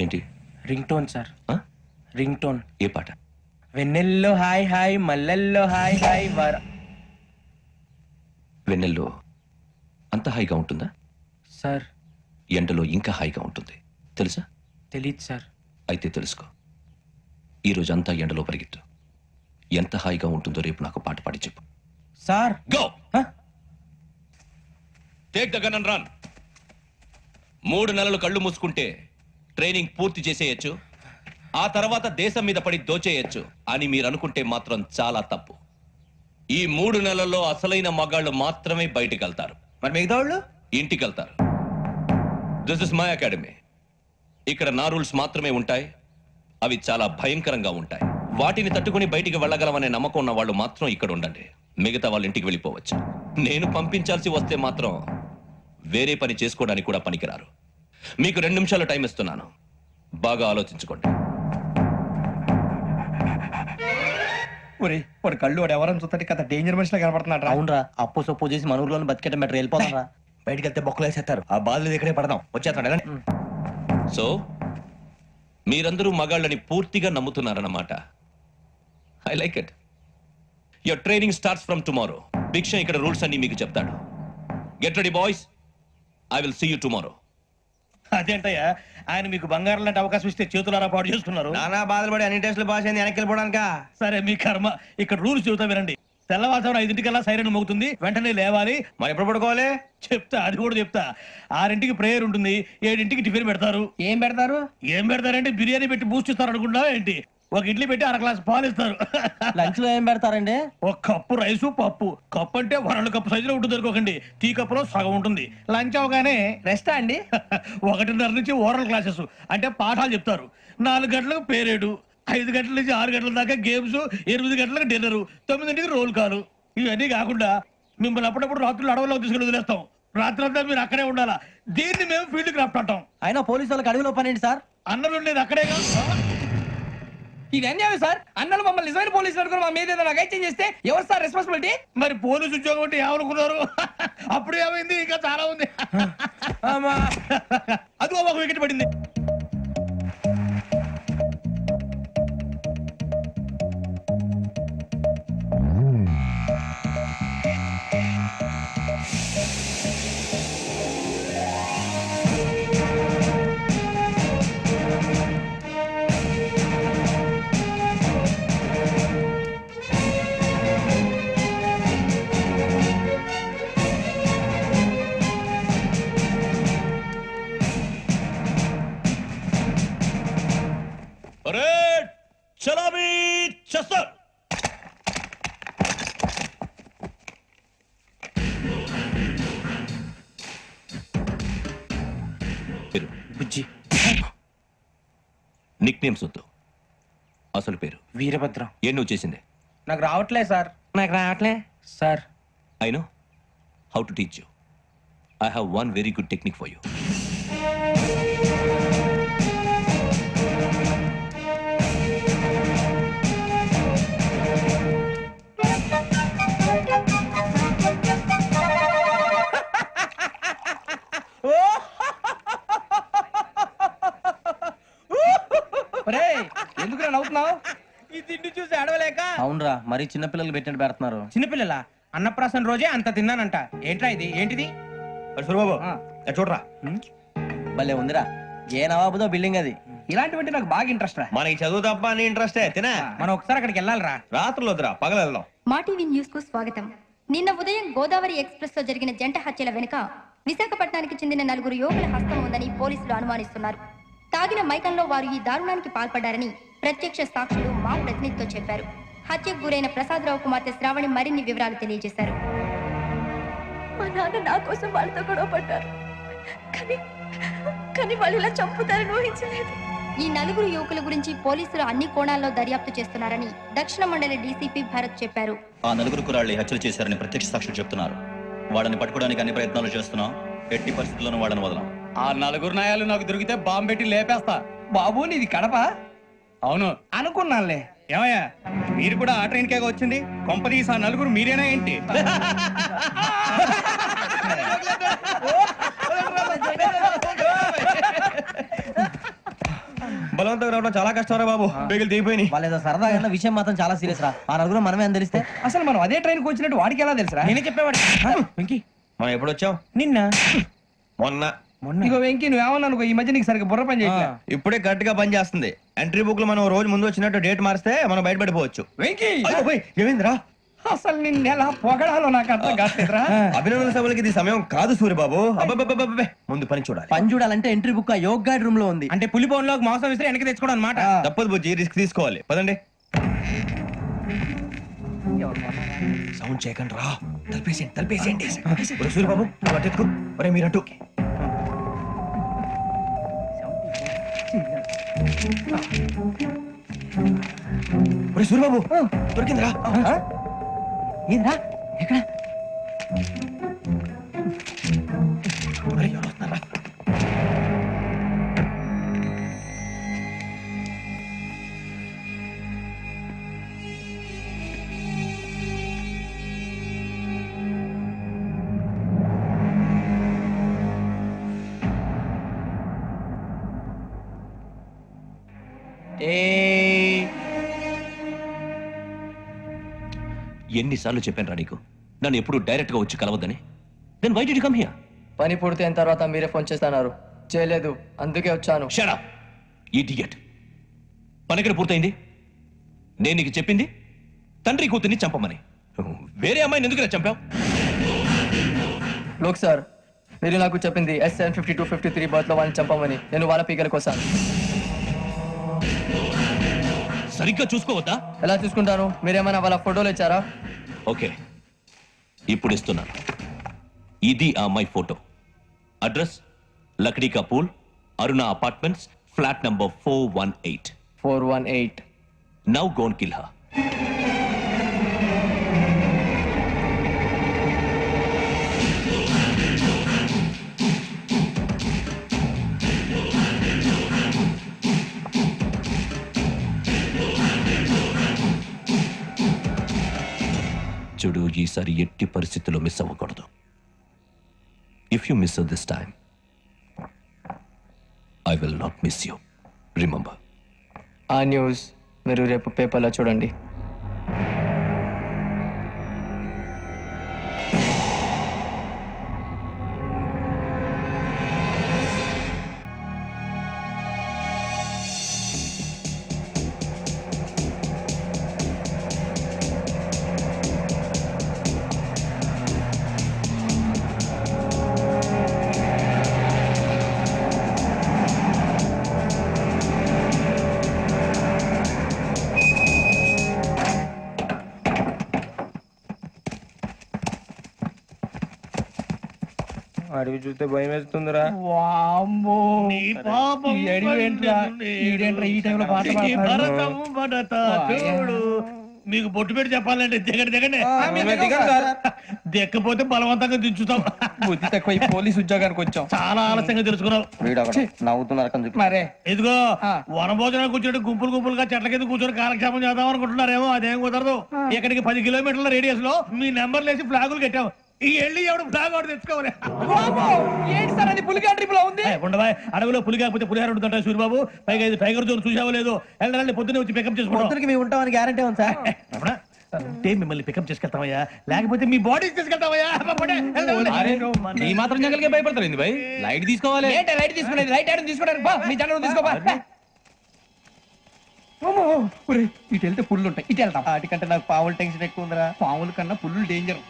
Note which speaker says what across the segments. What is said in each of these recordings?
Speaker 1: ఏంటి?
Speaker 2: Ring tone sir. Ring tone.
Speaker 1: ఏ పాట?
Speaker 2: వెన్నెల్లో హాయ్ హాయ్ మల్లెల్లో హాయ్ హాయ్ వర.
Speaker 1: వెన్నెల్లో అంత హాయిగా ఉంటుందా
Speaker 2: సార్?
Speaker 1: ఎండలో ఇంకా హాయిగా ఉంటుంది తెలుసా?
Speaker 2: తెలీదు సార్.
Speaker 1: అయితే తెలుసుకో. ఈరోజు అంతా ఎండలో పరిగెత్తు. ఎంత హాయిగా ఉంటుందో రేపు నాకు పాట పాడి చెప్పు.
Speaker 2: Sir
Speaker 1: go. Take the gun and run. 3 నెలలు కళ్ళు మూసుకుంటే ట్రైనింగ్ పూర్తి చేసేయచ్చు, ఆ తర్వాత దేశం మీద పడి దోచేయచ్చు అని మీరు అనుకుంటే మాత్రం చాలా తప్పు. ఈ 3 నెలల్లో అసలైన మగాళ్ళు మాత్రమే బయటికి వెళ్తారు.
Speaker 2: మరి మిగతా వాళ్ళు
Speaker 1: ఇంటికి వెళ్తారు. This is my academy. ఇక్కడ నా రూల్స్ మాత్రమే ఉంటాయి. అవి చాలా భయంకరంగా ఉంటాయి. వాటిని తట్టుకుని బయటికి వెళ్ళగలమనే నమ్మకం ఉన్న వాళ్ళు మాత్రం ఇక్కడ ఉండండి. మిగతా వాళ్ళు ఇంటికి వెళ్ళిపోవచ్చు. నేను పంపించాల్సి వస్తే మాత్రం వేరే పని చేసుకోవడానికి కూడా పనికిరారు. మీకు 2 నిమిషాలు టైం ఇస్తున్నాను. బాగా ఆలోచించుకోండి.
Speaker 2: వాడు కళ్ళు వాడు ఎవరైనా చూస్తే కదా డేంజర్ మనిషిలో కనపడుతున్నాడు.
Speaker 3: అవునరా, అప్పు సొప్పు చేసి మన ఊర్లో బతికేట బెటర్. వెళ్ళిపోతారా?
Speaker 2: బయటికి వెళ్తే బొక్కలు వేసేస్తారు. ఆ బాధలు ఇక్కడే పడదాం. వచ్చేస్తాడు.
Speaker 1: సో మీరందరూ మగాళ్ళని పూర్తిగా నమ్ముతున్నారన్నమాట. I like it. Your training starts from tomorrow. Bhiksha ఇక్కడ రూల్స్ అన్ని మీకు చెప్తాడు. Get ready boys. I will see you tomorrow.
Speaker 2: అదేంటయ్యా, ఆయన మీకు బంగారం లాంటి అవకాశం ఇస్తే చేతులారా పాటు చేసుకున్నారు. నానా బాధలు పడి అన్ని టెస్టులు పాస్ అయింది, వెనక్కి వెళ్ళిపోవడానికా? సరే మీ కర్మ. ఇక్కడ రూల్స్ చెబుతా వినండి. తెల్లవారుజామున 5 సైరన్ మోగుతుంది, వెంటనే లేవాలి. మరి ఎప్పుడు పడుకోవాలి చెప్తా, అది కూడా చెప్తా. 6 ప్రేయర్ ఉంటుంది, 7 టిఫిన్ పెడతారు. ఏం పెడతారంటే బిర్యానీ పెట్టి బూస్ట్ ఇస్తారు అనుకుంటా ఏంటి? ఒక ఇడ్లీ పెట్టి 1 గ్లాస్ పాలు ఇస్తారు.
Speaker 3: లంచ్ లో ఏం పెడతారండి?
Speaker 2: ఒక కప్పు రైసు పప్పు. కప్పు అంటే 2 కప్పు సైజులో ఉంటుంది అనుకోకండి. టీ కప్పులో సగం ఉంటుంది. లంచ్ అవగానే రెస్టా అండి. 1:30 నుంచి ఓరల్ క్లాసెస్ అంటే పాఠాలు చెప్తారు. 4 గంటలకు పేరేడు, 5 గంటల నుంచి 6 గంటల దాకా గేమ్స్, 8 గంటలకు డిన్నర్, 9ంటికి రోల్ కాలు. ఇవన్నీ కాకుండా మిమ్మల్ని అప్పుడప్పుడు రాత్రులు అడవుల్లో తీసుకుని వదిలేస్తాం. రాత్రి అంతా మీరు అక్కడే ఉండాలా. దీన్ని మేము ఫీల్డ్ క్రాఫ్ట్ అంటాం.
Speaker 3: అయినా పోలీసు వాళ్ళకి అడవిలో పని ఏంటి సార్?
Speaker 2: అన్నలు ఉండేది అక్కడే కాదు.
Speaker 4: ఇది అన్యాయం సార్. అన్నలు మమ్మల్ని నిజమైన పోలీసులు అనుకుని మా మీద ఏదైనా అగైత్యం చేస్తే ఎవరు సార్ రెస్పాన్సిబిలిటీ?
Speaker 2: మరి పోలీసు ఉద్యోగం అంటే ఏమనుకున్నారు? అప్పుడు ఏమైంది? ఇంకా చాలా ఉంది. అదిగో ఒక వికెట్ పడింది.
Speaker 1: చలామీ చేస్తారు.
Speaker 2: బుజ్జి.
Speaker 1: నిక్ నేమ్స్ వద్దు, అసలు పేరు.
Speaker 2: వీరభద్రం.
Speaker 1: ఏం నువ్వు చేసింది?
Speaker 2: నాకు రావట్లే sir.
Speaker 1: I know how to teach you. I have one very good technique for you.
Speaker 4: ఎందుకు నవ్వుతున్నావు?
Speaker 2: ఈ తిండి చూసి అడవలేక.
Speaker 3: అవునరా, మరి చిన్నపిల్లలు పెట్టినట్టు పెడుతున్నారు.
Speaker 4: చిన్నపిల్లల అన్నప్రాసన రోజే అంత తిన్నానంట. ఏంట్రా ఇది? ఏంటిది?
Speaker 2: బాబు చూడరా.
Speaker 3: భలే ఉందిరా. ఏ నవాబుదో బిల్డింగ్ అది.
Speaker 4: ఇలాంటివంటే నాకు బాగా ఇంట్రెస్ట్ రా.
Speaker 2: మనకి చదువు తప్ప అని ఇంట్రెస్టే. తినే
Speaker 4: మనం ఒకసారి అక్కడికి వెళ్ళాలిరా.
Speaker 2: రాత్రులు వద్దురా, పగలు వెళ్దాం.
Speaker 5: మా టీవీ న్యూస్ కు స్వాగతం. నిన్న ఉదయం గోదావరి ఎక్స్ప్రెస్ లో జరిగిన జంట హత్యల వెనుక విశాఖపట్నానికి చెందిన 4 యువకుల హస్తం ఉందని పోలీసులు అనుమానిస్తున్నారు. తాగిన మైకంలో వారు ఈ దారుణానికి పాల్పడ్డారని ప్రత్యక్ష సాక్షులు మా ప్రతినిధితో చెప్పారు. హత్యకు గురైన ప్రసాదరావు కుమార్తె శ్రావణి మరిన్ని వివరాలు తెలియజేశారు.
Speaker 6: మా నాన్న నా కోసం వాళ్ళతో గొడవ పడ్డారు, కానీ వాళ్ళు ఇలా చంపుతారని ఊహించలేదు.
Speaker 5: ఈ 4 యువకుల గురించి పోలీసులు అన్ని కోణాల్లో దర్యాప్తు చేస్తున్నారని దక్షిణ మండలి డీసీపీ భరత్ చెప్పారు.
Speaker 7: ఆ 4 కుర్రాళ్ళు హత్యలు చేశారని ప్రత్యక్ష సాక్షులు చెప్తున్నారు. వాళ్ళని పట్టుకోవడానికి అన్ని ప్రయత్నాలు చేస్తున్నాం. ఎట్టి పరిస్థితుల్లోనూ వాళ్ళని వదలం.
Speaker 4: ఆ 4 నాయాలు నాకు దొరికితే బాంబు పెట్టి లేపేస్తా. బాబు నీది కడప? అవును అనుకున్నానులే.
Speaker 2: ఏమయ్యా మీరు కూడా ఆ ట్రైన్ కేగా వచ్చింది కొంపదీసి ఆ నలుగురు మీరేనా ఏంటి బలవంతంగా రావడం చాలా కష్టం బాబు పేగులు దిగిపోయినాయి.
Speaker 3: వాళ్ళు ఏదో సరదాగా అన్న విషయం మాత్రం చాలా సీరియస్ రా. ఆ నలుగురు మనమే అని తెలిస్తే
Speaker 4: అసలు మనం అదే ట్రైన్కి వచ్చినట్టు వాడికి ఎలా తెలుసురా?
Speaker 2: నేనే చెప్పేవాడు వెంకీ మనం ఎప్పుడు వచ్చాం
Speaker 4: నిన్న
Speaker 2: మొన్న
Speaker 4: ఇగో వెంకీ నువ్వేమన్నా అనుకో, ఈ మధ్య నీకు సరిగ్గా బుర్ర పని చేయట్లే.
Speaker 2: ఇప్పుడే కరెక్ట్ గా పని చేస్తుంది. ఎంట్రీ బుక్ లో మనం రోజు ముందు వచ్చినట్టు డేట్ మారిస్తే మనం బయటపడిపోవచ్చు.
Speaker 4: వెంకీ
Speaker 2: ఏమైందిరా
Speaker 4: అసలు నిన్న ఎలా పొగడాలో నాకు అర్థం కాట్లేదురా.
Speaker 2: అభినందన సభలకి ఇది సమయం కాదు సూర్యబాబు. అబ్బబ్బబ్బబ్బబ్బే. ముందు పని చూడాలి.
Speaker 3: పని చూడాలంటే ఎంట్రీ బుక్ ఆ యోగ్ గైడ్ రూమ్ లో ఉంది.
Speaker 2: అంటే పులి బోన్ లోకి మాంసం విసిరి వెనక్కి తెచ్చుకోవడం అనమాట. తప్పదు బుజ్జి, రిస్క్ తీసుకోవాలి. పదండి. సౌండ్ చేయకండి రా. తలపేసేయండి. ఒరే సూర్యబాబు నువ్వు అటు ఎత్తుకో. ఒరే మీరు అటు. ఒరే సూర్యబాబు దొరికిందిరా.
Speaker 3: ఏంద్రా ఎక్కడ?
Speaker 2: ఒరే, ఎవరు వస్తున్నారా?
Speaker 1: ఎన్నిసార్లు చెప్పాను రా నీకు నన్ను ఎప్పుడు డైరెక్ట్ గా వచ్చి కలవద్దని. Then why did you come here?
Speaker 8: పని పూర్తయిన తర్వాత మీరే ఫోన్ చేస్తున్నారు. చేయలేదు, అందుకే వచ్చాను.
Speaker 1: Shut up idiot. పని ఎక్కడ పూర్తయింది? నేను నీకు చెప్పింది తండ్రి కూతుర్ని చంపమని. వేరే అమ్మాయిని ఎందుకు చంపావు?
Speaker 8: లోక్ సార్, మీరు నాకు చెప్పింది SN5253 బర్త్ లో వాళ్ళని చంపమని. నేను వాళ్ళ పీకల కోసం.
Speaker 1: సరిగ్గా చూసుకోవద్దా?
Speaker 8: ఎలా చూసుకుంటాను? మీరేమైనా వాళ్ళ ఫోటోలు ఇచ్చారా?
Speaker 1: ఓకే, ఇప్పుడు ఇస్తున్నాను. ఇది ఆ అమ్మాయి photo. Address Lakdi ka pool, Aruna apartments, flat number 418.
Speaker 8: 418.
Speaker 1: Now go and kill her. చూడు, ఈసారి ఎట్టి పరిస్థితుల్లో మిస్ అవ్వకూడదు. If you miss this time I will not miss you. Remember.
Speaker 8: ఆ న్యూస్ మీరు రేపు పేపర్లో చూడండి.
Speaker 9: అడవి చూస్తే భయం వేస్తుందిరా.
Speaker 4: వామ్మో,
Speaker 2: నీ పాపం
Speaker 4: ఈ అడవి ఏంట్రా? ఈడేంట్రా ఈ టైంలో పాట
Speaker 2: ఈ
Speaker 4: పాడతాడు?
Speaker 2: భరతము భరత చూడు. మీకు బొట్టు పెట్టి చెప్పాలంటే దిగండి. దిక్కపోతే బలవంతంగా దించుతాం.
Speaker 4: బుద్ధి తక్కువ, ఈ పోలీస్ ఉద్యోగానికి వచ్చాం.
Speaker 2: చాలా ఆలస్యంగా తెలుసుకున్నావు.
Speaker 3: నవ్వుతున్నారు.
Speaker 4: మరే
Speaker 2: ఇదిగో
Speaker 4: ఆ.
Speaker 2: వనభోజనం కూర్చొని గుంపులుగా చెట్ల కింద కూర్చొని కాలక్షేపం చేద్దాం అనుకుంటున్నారేమో. అదేం కుదరదు. ఇక్కడికి 10 కిలోమీటర్ల రేడియస్ లో మీ నెంబర్ లేసి ఫ్లాగులు కట్టాం. ఈ వెళ్ళి ఎవడు ఫ్లాగ్ ఒకటి తెచ్చుకోవాలి.
Speaker 4: వామ్మో, ఏంటి సార్ అది పులిగా ట్రిప్ లో ఉంది?
Speaker 2: ఉండవా, అడవిలో పులి కాకపోతే పులిహార ఉంటుంటాయి సూర్యబాబు. పైగా ఇది టైగర్ జోన్ చూసావో లేదో. వెళ్ళాలంటే పొద్దున్నే వచ్చి పికప్ చేసుకుంటాం.
Speaker 3: పొద్దునకి మేము ఉంటామని గ్యారంటీ ఉంది సార్.
Speaker 2: రమణ, అంటే మిమ్మల్ని పికప్ చేసుకెళ్తామయ్యా, లేకపోతే మీ బాడీ తీసుకెళ్తామయ్యా.
Speaker 9: ఈ మాత్రం జంగల్కే భయపడతారు ఏంది భయ్? లైట్ తీసుకోవాలి.
Speaker 4: ఏంటి లైట్ తీసుకునేది? లైట్ ఆడని తీసుకోవడానికి బా, మీ జనరల్ తీసుకోబా. ఇటు వెళ్తే పుల్లు ఉంటాయి, ఇటు వెళ్తాం.
Speaker 3: వాటికంటే నాకు పావులు టెన్షన్ ఎక్కువ ఉందిరా.
Speaker 4: పాముల కన్నా పుల్లు డేంజర్.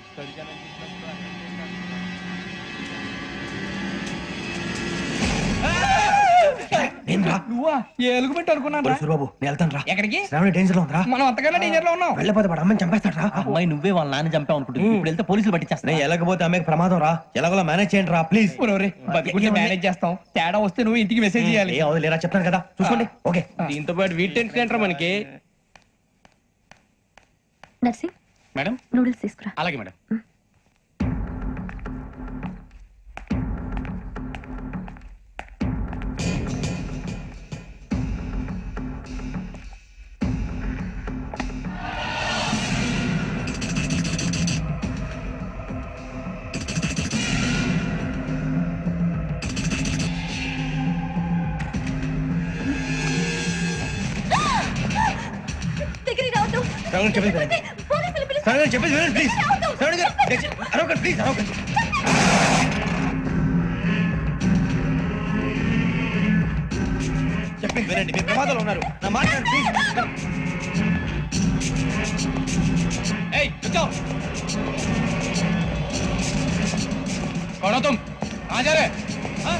Speaker 4: నువ్వా? ఏ ఎలుగుబెట్టి అనుకున్నాను.
Speaker 2: సూర్యబాబు నేను వెళ్తాను రా.
Speaker 4: ఎక్కడికి?
Speaker 2: శ్రావణి డేంజర్ లో ఉందిరా.
Speaker 4: మనం అంతకన్నా డేంజర్ లో ఉన్నాం.
Speaker 2: వెళ్ళపోతే వాడు అమ్మని చంపేస్తాడు రా.
Speaker 3: అమ్మాయి నువ్వే వాళ్ళ నాన్న చంపావు అనుకుంటుంది. ఇప్పుడు వెళ్తే పోలీసులు పట్టించేస్తా.
Speaker 2: నేను వెళ్ళకపోతే అమ్మకి ప్రమాదం రా. ఎలాగోలా మేనేజ్ చేయండి రా ప్లీజ్.
Speaker 4: బతికుంటే మేనేజ్ చేస్తాం. తేడా వస్తే నువ్వు ఇంటికి మెసేజ్ చేయాలి.
Speaker 2: ఏ అవదు లేరా, చెప్తాను కదా, చూసుకోండి. ఓకే.
Speaker 9: దీంతో పాటు వీటి టెన్షన్ ఏంట్రా మనకి?
Speaker 6: నర్సింగ్
Speaker 9: మేడం
Speaker 6: నూడిల్స్ తీసుకురా.
Speaker 9: అలాగే మేడం.
Speaker 3: శ్రావణి చెప్పేది వినండి. శ్రావణి గారు చెప్పేది వినండి ప్లీజ్. శ్రావణి గారు అరవకండి ప్లీజ్, అరవకండి. చెప్పేది వినండి, మీరు ప్రమాదంలో ఉన్నారు. నా మాట వినండి, ప్లీజ్.
Speaker 9: ఏయ్ కూర్చో कौन हो तुम कहाँ जा रहे हाँ?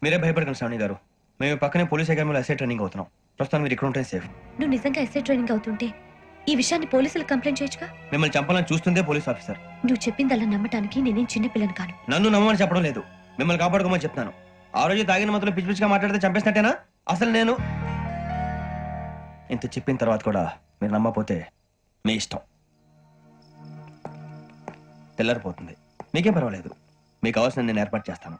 Speaker 3: మీరే భయపడకండి శ్రావణి గారు. మేము పక్కనే పోలీస్ అకాడమీలో ఎస్ఐ ట్రైనింగ్ అవుతున్నాం. ప్రస్తుతం మీరు ఇక్కడ ఉంటే సేఫ్.
Speaker 6: నువ్వు నిజంగా ఎస్ఐ ట్రైనింగ్ అవుతుంటే ఈ విషయాన్ని పోలీసులకు కంప్లైంట్ చేయొచ్చుగా.
Speaker 3: మిమ్మల్ని చంపాలని చూస్తుందే పోలీస్ ఆఫీసర్.
Speaker 6: నువ్వు చెప్పిందల్లా నమ్మటానికి నేనేం చిన్న పిల్లని కాను.
Speaker 3: నన్ను నమ్మమని చెప్పడం లేదు, మిమ్మల్ని కాపాడుకోమని చెప్తాను. ఆ రోజు తాగిన మత్తులో పిచ్చి పిచ్చిగా మాట్లాడితే చంపేసినట్టేనా? అసలు నేను ఇంత చెప్పిన తర్వాత కూడా మీరు నమ్మకపోతే మీ ఇష్టం. తెల్లారిపోతుంది, మీకేం పర్వాలేదు. మీకు కావాల్సిన నేను ఏర్పాటు చేస్తాను.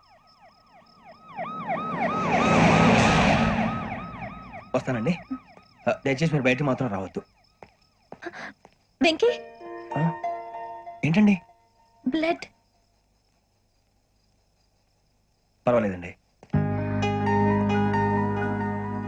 Speaker 3: వస్తానండి. దయచేసి మీరు బయట మాత్రం రావద్దు.
Speaker 6: వెంకీ,
Speaker 3: ఏంటండి?
Speaker 6: బ్లడ్.
Speaker 3: పర్వాలేదండి,